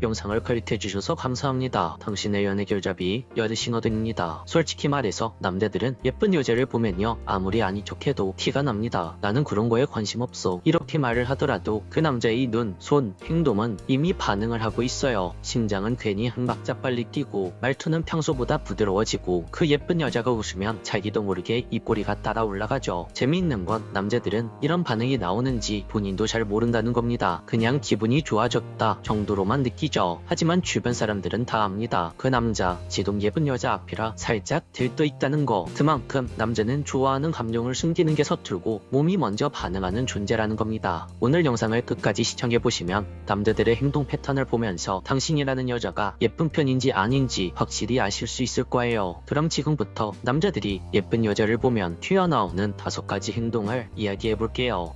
영상을 클릭해주셔서 감사합니다. 당신의 연애 결잡이 여드싱어등입니다. 솔직히 말해서 남자들은 예쁜 여자를 보면요, 아무리 아니 척해도 티가 납니다. 나는 그런 거에 관심 없어. 이렇게 말을 하더라도 그 남자의 눈, 손, 행동은 이미 반응을 하고 있어요. 심장은 괜히 한 박자 빨리 뛰고 말투는 평소보다 부드러워지고 그 예쁜 여자가 웃으면 자기도 모르게 입꼬리가 따라 올라가죠. 재미있는 건 남자들은 이런 반응이 나오는지 본인도 잘 모른다는 겁니다. 그냥 기분이 좋아졌다 정도로만 느끼죠. 하지만 주변 사람들은 다 압니다. 그 남자 지동 예쁜 여자 앞이라 살짝 들떠 있다는 거. 그만큼 남자는 좋아하는 감정을 숨기는 게 서툴고 몸이 먼저 반응하는 존재라는 겁니다. 오늘 영상을 끝까지 시청해보시면 남자들의 행동 패턴을 보면서 당신이라는 여자가 예쁜 편인지 아닌지 확실히 아실 수 있을 거예요. 그럼 지금부터 남자들이 예쁜 여자를 보면 튀어나오는 5가지 행동을 이야기해볼게요.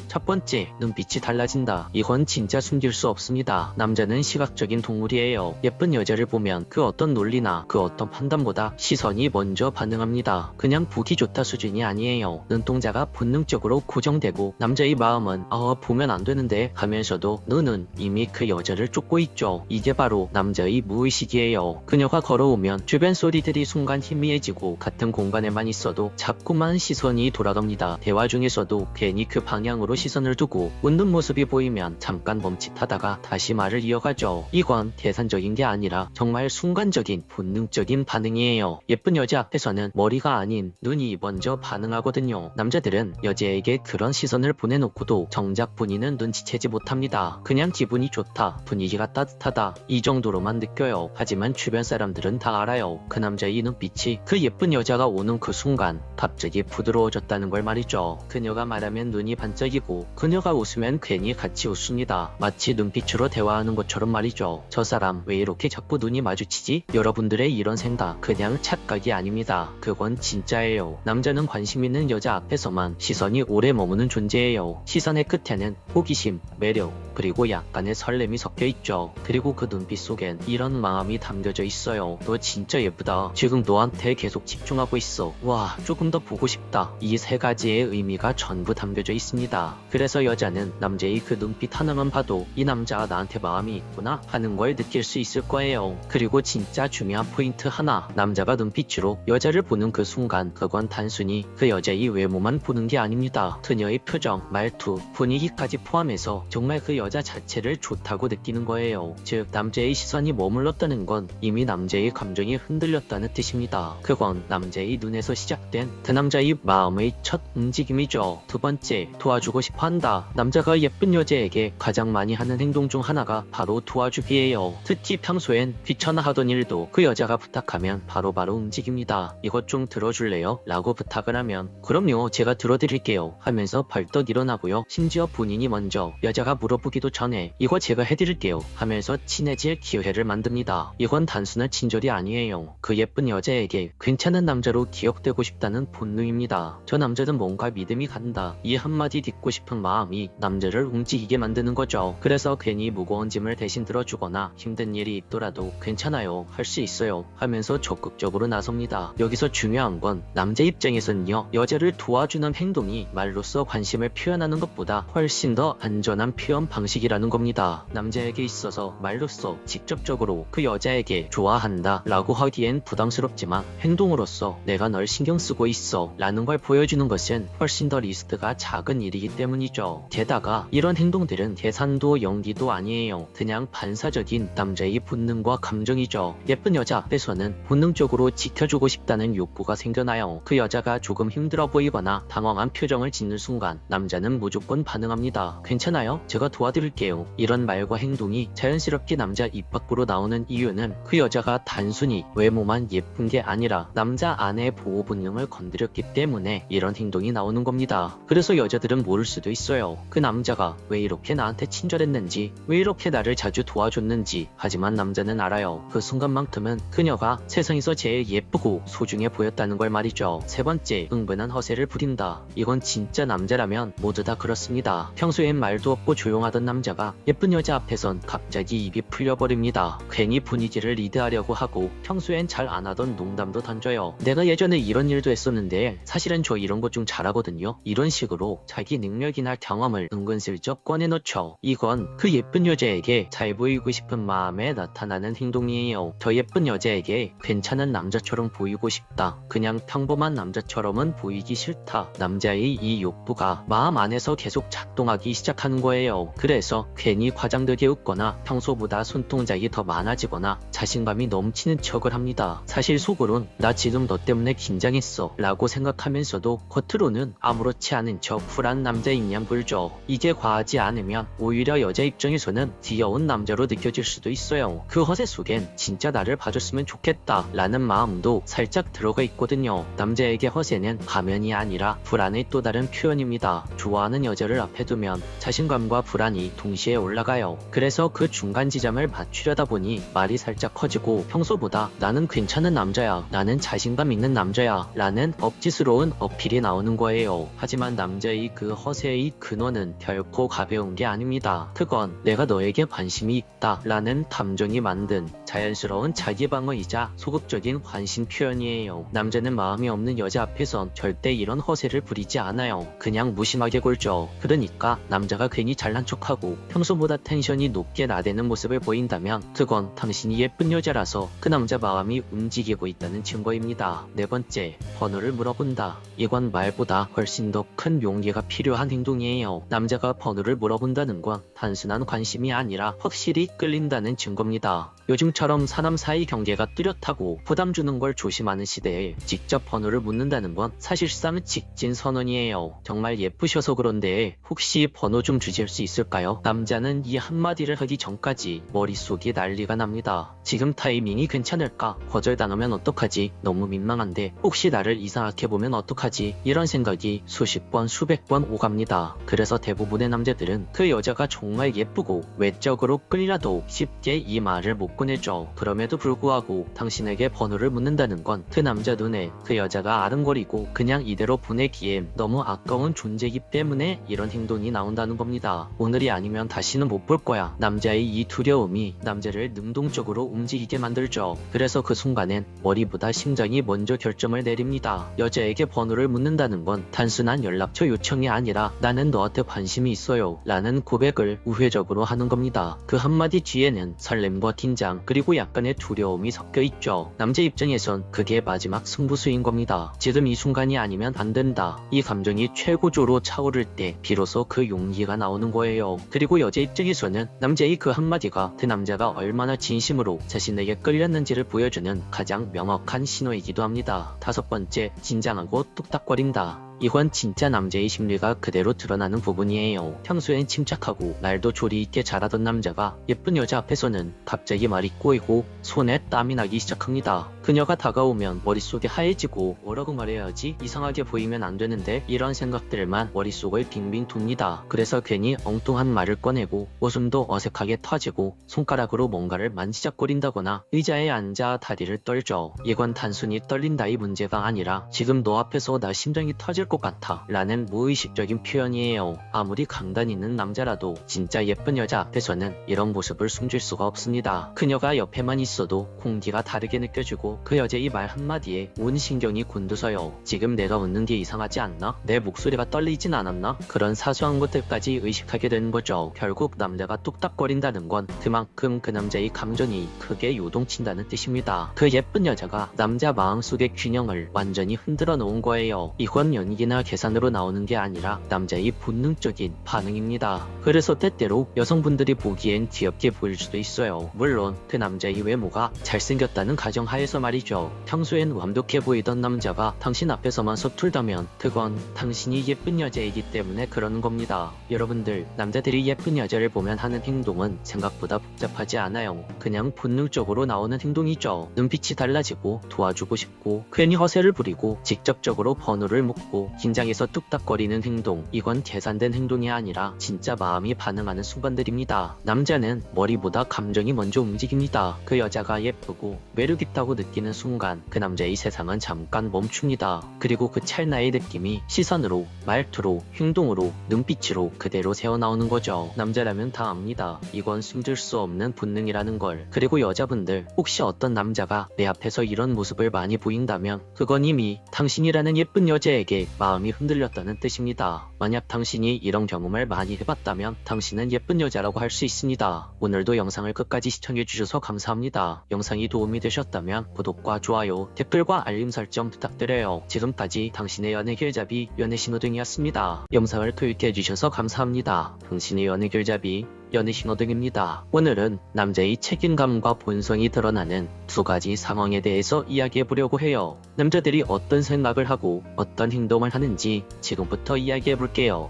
첫 번째, 눈빛이 달라진다. 이건 진짜 숨길 수 없습니다. 남자는 시각적인 동물이에요. 예쁜 여자를 보면 그 어떤 논리나 그 어떤 판단보다 시선이 먼저 반응합니다. 그냥 보기 좋다 수준이 아니에요. 눈동자가 본능적으로 고정되고 남자의 마음은 보면 안 되는데 하면서도 눈은 이미 그 여자를 쫓고 있죠. 이게 바로 남자의 무의식이에요. 그녀가 걸어오면 주변 소리들이 순간 희미해지고 같은 공간에만 있어도 자꾸만 시선이 돌아갑니다. 대화 중에서도 괜히 그 방향으로 시선을 두고 웃는 모습이 보이면 잠깐 멈칫하다가 다시 말을 이어가죠. 이건 계산적인 게 아니라 정말 순간적인 본능적인 반응이에요. 예쁜 여자 앞에서는 머리가 아닌 눈이 먼저 반응하거든요. 남자들은 여자에게 그런 시선을 보내놓고도 정작 본인은 눈치채지 못합니다. 그냥 기분이 좋다, 분위기가 따뜻하다 이 정도로만 느껴요. 하지만 주변 사람들은 다 알아요. 그 남자의 눈빛이 그 예쁜 여자가 오는 그 순간 갑자기 부드러워졌다는 걸 말이죠. 그녀가 말하면 눈이 반짝이고 그녀가 웃으면 괜히 같이 웃습니다. 마치 눈빛으로 대화하는 것처럼 말이죠. 저 사람 왜 이렇게 자꾸 눈이 마주치지? 여러분들의 이런 생각 그냥 착각이 아닙니다. 그건 진짜예요. 남자는 관심 있는 여자 앞에서만 시선이 오래 머무는 존재예요. 시선의 끝에는 호기심, 매력, 그리고 약간의 설렘이 섞여 있죠. 그리고 그 눈빛 속엔 이런 마음이 담겨져 있어요. 너 진짜 예쁘다. 지금 너한테 계속 집중하고 있어. 와, 조금 더 보고 싶다. 이 3가지의 의미가 전부 담겨져 있습니다. 그래서 여자는 남자의 그 눈빛 하나만 봐도 이 남자가 나한테 마음이 있구나 하는 걸 느낄 수 있을 거예요. 그리고 진짜 중요한 포인트 하나, 남자가 눈빛으로 여자를 보는 그 순간 그건 단순히 그 여자의 외모만 보는 게 아닙니다. 그녀의 표정, 말투, 분위기까지 포함해서 정말 그 여자 자체를 좋다고 느끼는 거예요. 즉 남자의 시선이 머물렀다는 건 이미 남자의 감정이 흔들렸다는 뜻입니다. 그건 남자의 눈에서 시작된 그 남자의 마음의 첫 움직임이죠. 두 번째, 도와주고 싶어 한다. 남자가 예쁜 여자에게 가장 많이 하는 행동 중 하나가 바로 도와주기예요. 특히 평소엔 귀찮아하던 일도 그 여자가 부탁하면 바로바로 움직입니다. 이것 좀 들어줄래요? 라고 부탁을 하면 그럼요, 제가 들어드릴게요 하면서 벌떡 일어나고요. 심지어 본인이 먼저 여자가 물어보기도 전에 이거 제가 해드릴게요 하면서 친해질 기회를 만듭니다. 이건 단순한 친절이 아니에요. 그 예쁜 여자에게 괜찮은 남자로 기억되고 싶다는 본능입니다. 저 남자는 뭔가 믿음이 간다. 이 한마디 듣고 싶은 마음이 남자를 움직이게 만드는 거죠. 그래서 괜히 무거운 짐을 대신 들어주거나 힘든 일이 있더라도 괜찮아요, 할 수 있어요 하면서 적극적으로 나섭니다. 여기서 중요한 건 남자 입장에서는요, 여자를 도와주는 행동이 말로써 관심을 표현하는 것보다 훨씬 더 안전한 표현 방식이라는 겁니다. 남자에게 있어서 말로써 직접적으로 그 여자에게 좋아한다 라고 하기엔 부담스럽지만 행동으로서 내가 널 신경 쓰고 있어 라는 걸 보여주는 것은 훨씬 더 리스크가 작은 일이기 때문이죠. 게다가 이런 행동들은 계산도 연기도 아니에요. 그냥 반사적인 남자의 본능과 감정이죠. 예쁜 여자 앞에서는 본능적으로 지켜주고 싶다는 욕구가 생겨나요. 그 여자가 조금 힘들어 보이거나 당황한 표정을 짓는 순간 남자는 무조건 반응합니다. 괜찮아요? 제가 도와드릴게요. 이런 말과 행동이 자연스럽게 남자 입 밖으로 나오는 이유는 그 여자가 단순히 외모만 예쁜 게 아니라 남자 안의 보호 본능을 건드렸기 때문에 이런 행동이 나오는 겁니다. 그래서 여자들은 모를 수도 있어요. 그 남자가 왜 이렇게 나한테 친절했는지, 왜 이렇게 나를 자주 도와줬는지. 하지만 남자는 알아요. 그 순간만큼은 그녀가 세상에서 제일 예쁘고 소중해 보였다는 걸 말이죠. 세 번째, 흥분한 허세를 부린다. 이건 진짜 남자라면 모두 다 그렇습니다. 평소엔 말도 없고 조용하던 남자가 예쁜 여자 앞에선 갑자기 입이 풀려버립니다. 괜히 분위기를 리드하려고 하고 평소엔 잘 안 하던 농담도 던져요. 내가 예전에 이런 일도 했었는데 사실은 저 이런 것 좀 잘하거든요. 이런 식으로 자기 능력이나 경험을 은근슬쩍 꺼내놓죠. 이건 그 예쁜 여자에게 잘 보이고 싶은 마음에 나타나는 행동이에요. 저 예쁜 여자에게 괜찮은 남자처럼 보이고 싶다. 그냥 평범한 남자처럼은 보이기 싫다. 남자의 이 욕구가 마음 안에서 계속 작동하기 시작하는 거예요. 그래서 괜히 과장되게 웃거나 평소보다 손동작이 더 많아지거나 자신감이 넘치는 척을 합니다. 사실 속으론 나 지금 너 때문에 긴장했어 라고 생각하면서도 겉으로는 아무렇지 않은 척 쿨한 남자인 양 불죠. 이게 과하지 않으면 오히려 여자 입장에서는 귀여운 남자로 느껴질 수도 있어요. 그 허세 속엔 진짜 나를 봐줬으면 좋겠다 라는 마음도 살짝 들어가 있거든요. 남자에게 허세는 가면이 아니라 불안의 또 다른 표현입니다. 좋아하는 여자를 앞에 두면 자신감과 불안이 동시에 올라가요. 그래서 그 중간 지점을 맞추려다 보니 말이 살짝 커지고 평소보다 나는 괜찮은 남자야, 나는 자신감 있는 남자야 라는 억지스러운 어필이 나오는 거예요. 하지만 남자의 그 허세의 근원은 결코 가벼운 게 아닙니다. 그건 내가 너에게 관심이 있다 라는 감정이 만든 자연스러운 자기 방어이자 소극적인 관심 표현이에요. 남자는 마음이 없는 여자 앞에선 절대 이런 허세를 부리지 않아요. 그냥 무심하게 굴죠. 그러니까 남자가 괜히 잘난 척하고 평소보다 텐션이 높게 나대는 모습을 보인다면 그건 당신이 예쁜 여자라서 그 남자 마음이 움직이고 있다는 증거입니다. 네 번째, 번호를 물어본다. 이건 말보다 훨씬 더 큰 용기가 필요한 행동이에요. 남자가 번호를 물어본다는 건 단순한 관심이 아니라 확실히 끌린다는 증거입니다. 요즘처럼 사람 사이 경계가 뚜렷하고 부담 주는 걸 조심하는 시대에 직접 번호를 묻는다는 건 사실상 직진 선언이에요. 정말 예쁘셔서 그런데 혹시 번호 좀 주실 수 있을까요? 남자는 이 한마디를 하기 전까지 머릿속이 난리가 납니다. 지금 타이밍이 괜찮을까? 거절당하면 어떡하지? 너무 민망한데 혹시 나를 이상하게 보면 어떡하지? 이런 생각이 수십 번 수백 번 오갑니다. 그래서 대부분의 남자들은 그 여자가 정말 예쁘고 외적으로 끌려도 쉽게 이 말을 못 꺼내죠. 그럼에도 불구하고 당신에게 번호를 묻는다는 건 그 남자 눈에 그 여자가 아른거리고 그냥 이대로 보내기엔 너무 아까운 존재이기 때문에 이런 행동이 나온다는 겁니다. 오늘이 아니면 다시는 못 볼 거야. 남자의 이 두려움이 남자를 능동적으로 움직이게 만들죠. 그래서 그 순간엔 머리보다 심장이 먼저 결정을 내립니다. 여자에게 번호를 묻는다는 건 단순한 연락처 요청이 아니라 나는 너한테 관심이 있어요 라는 고백을 우회적으로 하는 겁니다. 그 한마디 뒤에는 설렘과 긴장 그리고 약간의 두려움이 섞여 있죠. 남자 입장에선 그게 마지막 승부수인 겁니다. 지금 이 순간이 아니면 안 된다. 이 감정이 최고조로 차오를 때 비로소 그 용기가 나오는 거예요. 그리고 여자 입장에서는 남자의 그 한마디가 그 남자가 얼마나 진심으로 자신에게 끌렸는지를 보여주는 가장 명확한 신호이기도 합니다. 다섯 번째, 긴장하고 뚝딱거린다. 이건 진짜 남자의 심리가 그대로 드러나는 부분이에요. 평소엔 침착하고 말도 조리 있게 잘하던 남자가 예쁜 여자 앞에서는 갑자기 말이 꼬이고 손에 땀이 나기 시작합니다. 그녀가 다가오면 머릿속이 하얘지고 뭐라고 말해야지 이상하게 보이면 안 되는데 이런 생각들만 머릿속을 빙빙 돕니다. 그래서 괜히 엉뚱한 말을 꺼내고 웃음도 어색하게 터지고 손가락으로 뭔가를 만지작거린다거나 의자에 앉아 다리를 떨죠. 이건 단순히 떨린다의 문제가 아니라 지금 너 앞에서 나 심장이 터질 것 같아 라는 무의식적인 표현이에요. 아무리 강단 있는 남자라도 진짜 예쁜 여자 앞에서는 이런 모습을 숨길 수가 없습니다. 그녀가 옆에만 있어도 공기가 다르게 느껴지고 그 여자의 말 한마디에 온 신경이 곤두서요. 지금 내가 웃는 게 이상하지 않나? 내 목소리가 떨리진 않았나? 그런 사소한 것들까지 의식하게 되는 거죠. 결국 남자가 뚝딱거린다는 건 그만큼 그 남자의 감정이 크게 요동친다는 뜻입니다. 그 예쁜 여자가 남자 마음속의 균형을 완전히 흔들어 놓은 거예요. 이건 연기나 계산으로 나오는 게 아니라 남자의 본능적인 반응입니다. 그래서 때때로 여성분들이 보기엔 귀엽게 보일 수도 있어요. 물론 그 남자의 외모가 잘생겼다는 가정하에서 말이죠. 평소엔 완벽해 보이던 남자가 당신 앞에서만 서툴다면 그건 당신이 예쁜 여자이기 때문에 그러는 겁니다. 여러분들, 남자들이 예쁜 여자를 보면 하는 행동은 생각보다 복잡하지 않아요. 그냥 본능적으로 나오는 행동이죠. 눈빛이 달라지고 도와주고 싶고 괜히 허세를 부리고 직접적으로 번호를 묻고 긴장해서 뚝딱거리는 행동. 이건 계산된 행동이 아니라 진짜 마음이 반응하는 순간들입니다. 남자는 머리보다 감정이 먼저 움직입니다. 그 여자가 예쁘고 매력있다고 느끼는 순간 그 남자의 세상은 잠깐 멈춥니다. 그리고 그 찰나의 느낌이 시선으로, 말투로, 행동으로, 눈빛으로 그대로 새어나오는 거죠. 남자라면 다 압니다. 이건 숨길 수 없는 본능이라는 걸. 그리고 여자분들, 혹시 어떤 남자가 내 앞에서 이런 모습을 많이 보인다면 그건 이미 당신이라는 예쁜 여자에게 마음이 흔들렸다는 뜻입니다. 만약 당신이 이런 경험을 많이 해봤다면 당신은 예쁜 여자라고 할 수 있습니다. 오늘도 영상을 끝까지 시청해주셔서 감사합니다. 영상이 도움이 되셨다면 구독과 좋아요, 댓글과 알림 설정 부탁드려요. 지금까지 당신의 연애 길잡이 연애신호등이었습니다. 영상을 클릭해주셔서 감사합니다. 당신의 연애 길잡이 연애신호등입니다. 오늘은 남자의 책임감과 본성이 드러나는 두 가지 상황에 대해서 이야기해보려고 해요. 남자들이 어떤 생각을 하고 어떤 행동을 하는지 지금부터 이야기해볼게요.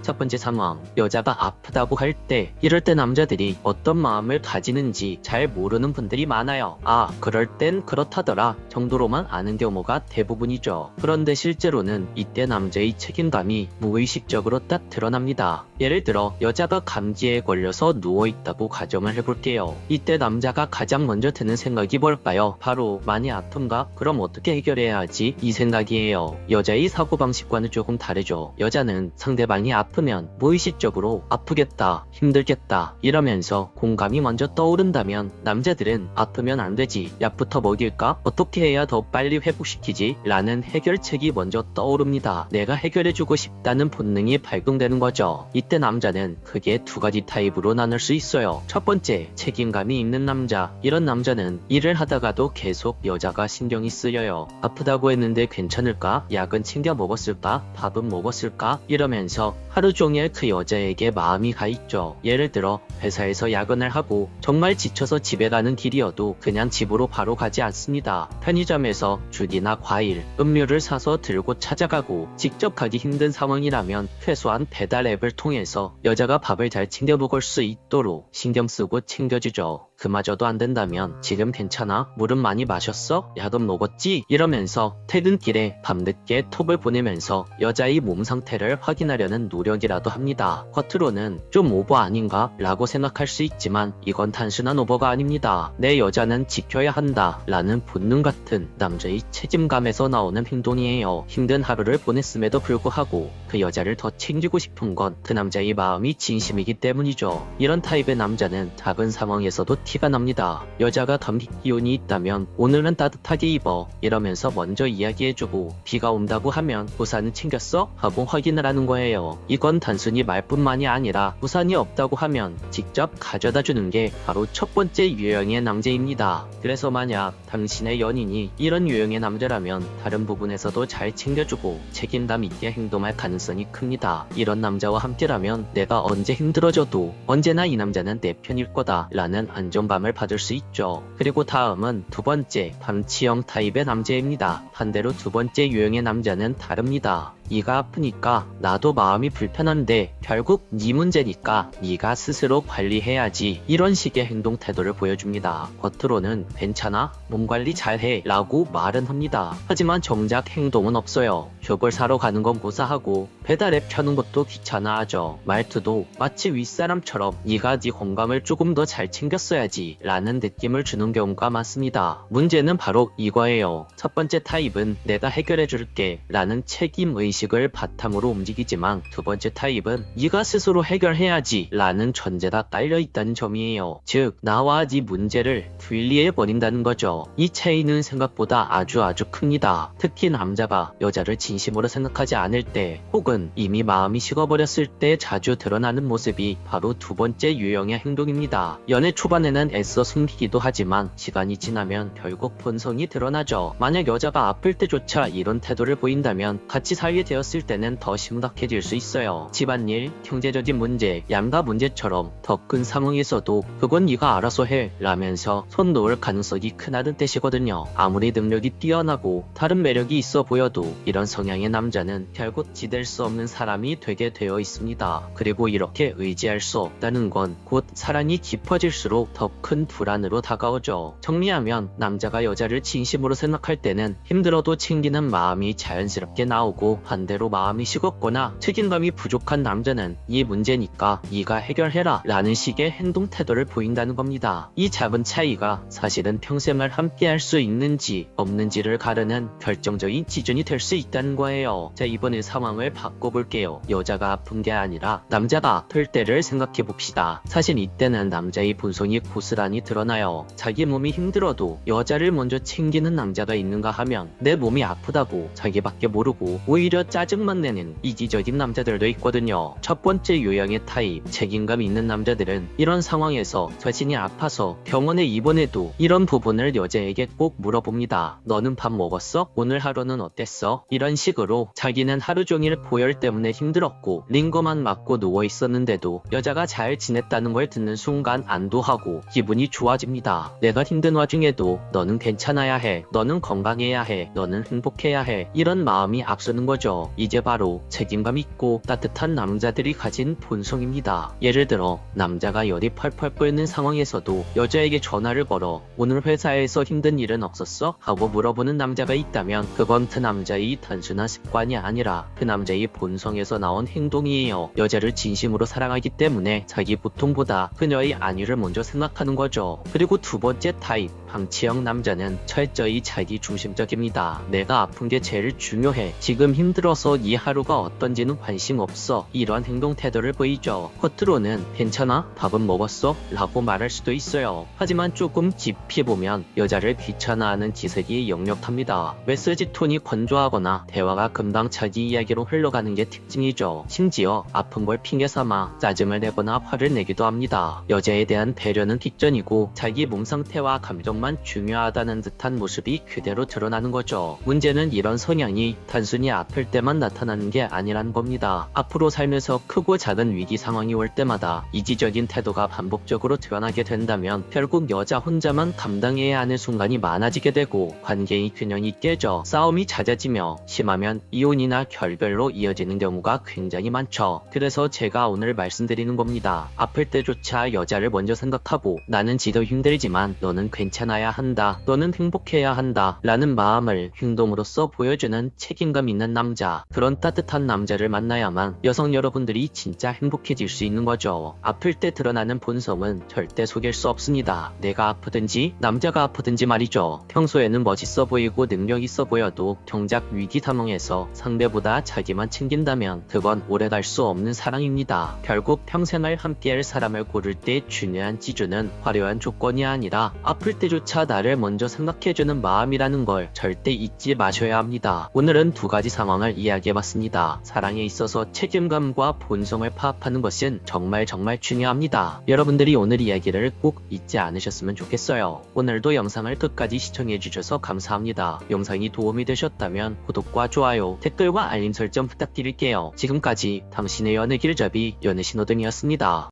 첫 번째 상황, 여자가 아프다고 할 때, 이럴 때 남자들이 어떤 마음을 가지는지 잘 모르는 분들이 많아요. 아, 그럴 땐 그렇다더라 정도로만 아는 경우가 대부분이죠. 그런데 실제로는 이때 남자의 책임감이 무의식적으로 딱 드러납니다. 예를 들어 여자가 감기에 걸려서 누워있다고 가정을 해볼게요. 이때 남자가 가장 먼저 드는 생각이 뭘까요? 바로 많이 아픈가? 그럼 어떻게 해결해야 하지? 이 생각이에요. 여자의 사고방식과는 조금 다르죠. 여자는 상대방이 아프면 무의식적으로 아프겠다, 힘들겠다 이러면서 공감이 먼저 떠오른다면, 남자들은 아프면 안 되지, 약부터 먹일까? 어떻게 해야 더 빨리 회복시키지? 라는 해결책이 먼저 떠오릅니다. 내가 해결해주고 싶다는 본능이 발동되는 거죠. 이때 남자는 크게 두 가지 타입으로 나눌 수 있어요. 첫 번째, 책임감이 있는 남자. 이런 남자는 일을 하다가도 계속 여자가 신경이 쓰여요. 아프다고 했는데 괜찮을까? 약은 챙겨 먹었을까? 밥은 먹었을까? 이러면서 하루 종일 그 여자에게 마음이 가 있죠. 예를 들어 회사에서 야근을 하고 정말 지쳐서 집에 가는 길이어도 그냥 집으로 바로 가지 않습니다. 편의점에서 죽이나 과일, 음료를 사서 들고 찾아가고, 직접 가기 힘든 상황이라면 최소한 배달 앱을 통해서 여자가 밥을 잘 챙겨 먹을 수 있도록 신경 쓰고 챙겨주죠. 그마저도 안 된다면 지금 괜찮아? 물은 많이 마셨어? 약은 먹었지? 이러면서 퇴근길에 밤늦게 톡을 보내면서 여자의 몸 상태를 확인하려는 노력이라도 합니다. 겉으로는 좀 오버 아닌가? 라고 생각할 수 있지만 이건 단순한 오버가 아닙니다. 내 여자는 지켜야 한다 라는 본능 같은 남자의 책임감에서 나오는 행동이에요. 힘든 하루를 보냈음에도 불구하고 그 여자를 더 챙기고 싶은 건 그 남자의 마음이 진심이기 때문이죠. 이런 타입의 남자는 작은 상황에서도 티가 납니다. 여자가 감기 기운이 있다면 오늘은 따뜻하게 입어 이러면서 먼저 이야기해주고, 비가 온다고 하면 우산은 챙겼어? 하고 확인을 하는 거예요. 이건 단순히 말뿐만이 아니라 우산이 없다고 하면 직접 가져다 주는 게 바로 첫 번째 유형의 남자입니다. 그래서 만약 당신의 연인이 이런 유형의 남자라면 다른 부분에서도 잘 챙겨주고 책임감 있게 행동할 가능성이 큽니다. 이런 남자와 함께라면 내가 언제 힘들어져도 언제나 이 남자는 내 편일 거다 라는 안정감을 받을 수 있죠. 그리고 다음은 두 번째, 방치형 타입의 남자입니다. 반대로 두 번째 유형의 남자는 다릅니다. 네가 아프니까 나도 마음이 불편한데 결국 네 문제니까 네가 스스로 관리해야지, 이런 식의 행동 태도를 보여줍니다. 겉으로는 괜찮아? 몸 관리 잘해 라고 말은 합니다. 하지만 정작 행동은 없어요. 숍을 사러 가는 건 고사하고 배달앱 켜는 것도 귀찮아하죠. 말투도 마치 윗사람처럼 네가 네 건강을 조금 더 잘 챙겼어야지 라는 느낌을 주는 경우가 많습니다. 문제는 바로 이거예요. 첫 번째 타입은 내가 해결해줄게 라는 책임의식을 바탕으로 움직이지만, 두 번째 타입은 네가 스스로 해결해야지 라는 전제가 깔려있다는 점이에요. 즉, 나와 네 문제를 분리해버린다는 거죠. 이 차이는 생각보다 아주 큽니다. 특히 남자가 여자를 진심으로 생각하지 않을 때, 혹은 이미 마음이 식어버렸을 때 자주 드러나는 모습이 바로 두 번째 유형의 행동입니다. 연애 초반에는 애써 숨기기도 하지만 시간이 지나면 결국 본성이 드러나죠. 만약 여자가 아플 때조차 이런 태도를 보인다면 같이 살게 되었을 때는 더 심각해질 수 있어요. 집안일, 경제적인 문제, 양가 문제처럼 더 큰 상황에서도 그건 네가 알아서 해 라면서 손 놓을 가능성이 크다는 뜻이거든요. 아무리 능력이 뛰어나고 다른 매력이 있어 보여도 이런 성향의 남자는 결국 지댈 수 없는 사람이 되게 되어 있습니다. 그리고 이렇게 의지할 수 없다는 건 곧 사랑이 깊어질수록 더 큰 불안으로 다가오죠. 정리하면 남자가 여자를 진심으로 생각할 때는 힘들어도 챙기는 마음이 자연스럽게 나오고, 반대로 마음이 식었거나 책임감이 부족한 남자는 이 문제니까 네가 해결해라 라는 식의 행동 태도를 보인다는 겁니다. 이 작은 차이가 사실은 평생을 함께할 수 있는지 없는지를 가르는 결정적인 기준이 될 수 있다는 거예요. 자, 이번에 상황을 바꿔볼게요. 여자가 아픈 게 아니라 남자가 아플 때를 생각해 봅시다. 사실 이때는 남자의 본성이 고스란히 드러나요. 자기 몸이 힘들어도 여자를 먼저 챙기는 남자가 있는가 하면 내 몸이 아프다고 자기밖에 모르고 오히려 짜증만 내는 이기적인 남자들도 있거든요. 첫 번째 유형의 타입, 책임감 있는 남자들은 이런 상황에서 자신이 아파서 병원에 입원해도 이런 부분을 여자에게 꼭 물어봅니다. 너는 밥 먹었어? 오늘 하루는 어땠어? 이런 식으로 자기는 하루 종일 보혈 때문에 힘들었고 링거만 맞고 누워 있었는데도 여자가 잘 지냈다는 걸 듣는 순간 안도하고 기분이 좋아집니다. 내가 힘든 와중에도 너는 괜찮아야 해. 너는 건강해야 해. 너는 행복해야 해. 이런 마음이 앞서는 거죠. 이제 바로 책임감 있고 따뜻한 남자들이 가진 본성입니다. 예를 들어 남자가 열이 펄펄 끓는 상황에서도 여자에게 전화를 걸어 오늘 회사에서 힘든 일은 없었어? 하고 물어보는 남자가 있다면 그건 그 남자의 단순한 습관이 아니라 그 남자의 본성에서 나온 행동이에요. 여자를 진심으로 사랑하기 때문에 자기 고통보다 그녀의 안위를 먼저 생각하는 거죠. 그리고 두 번째 타입, 방치형 남자는 철저히 자기 중심적입니다. 내가 아픈 게 제일 중요해. 지금 힘들어서 이 하루가 어떤지는 관심 없어. 이런 행동 태도를 보이죠. 겉으로는 괜찮아? 밥은 먹었어? 라고 말할 수도 있어요. 하지만 조금 깊이 보면 여자를 귀찮아하는 기색이 역력합니다. 메시지 톤이 건조하거나 대화가 금방 자기 이야기로 흘러가는 게 특징이죠. 심지어 아픈 걸 핑계 삼아 짜증을 내거나 화를 내기도 합니다. 여자에 대한 배려는 뒷전이고 자기 몸 상태와 감정만 중요하다는 듯한 모습이 그대로 드러나는 거죠. 문제는 이런 성향이 단순히 아플 때만 나타나는 게 아니란 겁니다. 앞으로 살면서 크고 작은 위기 상황이 올 때마다 이기적인 태도가 반복적으로 드러나게 된다면 결국 여자 혼자만 감당해야 하는 순간이 많아지게 되고 관계의 균형이 깨져 싸움이 잦아지며 심하면 이혼이나 결별로 이어지는 경우가 굉장히 많죠. 그래서 제가 오늘 말씀드리는 겁니다. 아플 때조차 여자를 먼저 생각하고 나는 지도 힘들지만 너는 괜찮아야 한다. 너는 행복해야 한다. 라는 마음을 행동으로써 보여주는 책임감 있는 남자. 그런 따뜻한 남자를 만나야만 여성 여러분들이 진짜 행복해질 수 있는 거죠. 아플 때 드러나는 본성은 절대 속일 수 없습니다. 내가 아프든지 남자가 아프든지 말이죠. 평소에는 멋있어 보이고 능력 있어 보여도 정작 위기 상황에서 상대보다 자기만 챙긴다면 그건 오래갈 수 없는 사랑입니다. 결국 평생을 함께할 사람을 고를 때 중요한 기준은 화려한 조건이 아니라 아플 때조차 나를 먼저 생각해주는 마음이라는 걸 절대 잊지 마셔야 합니다. 오늘은 두 가지 상황을 이야기해봤습니다. 사랑에 있어서 책임감과 본성을 파악하는 것은 정말 중요합니다. 여러분들이 오늘 이야기를 꼭 잊지 않으셨으면 좋겠어요. 오늘도 영상을 끝까지 시청해주셔서 감사합니다. 영상이 도움이 되셨다면 구독과 좋아요, 댓글과 알림 설정 부탁드릴게요. 지금까지 당신의 연애 길잡이 연애신호등이었습니다.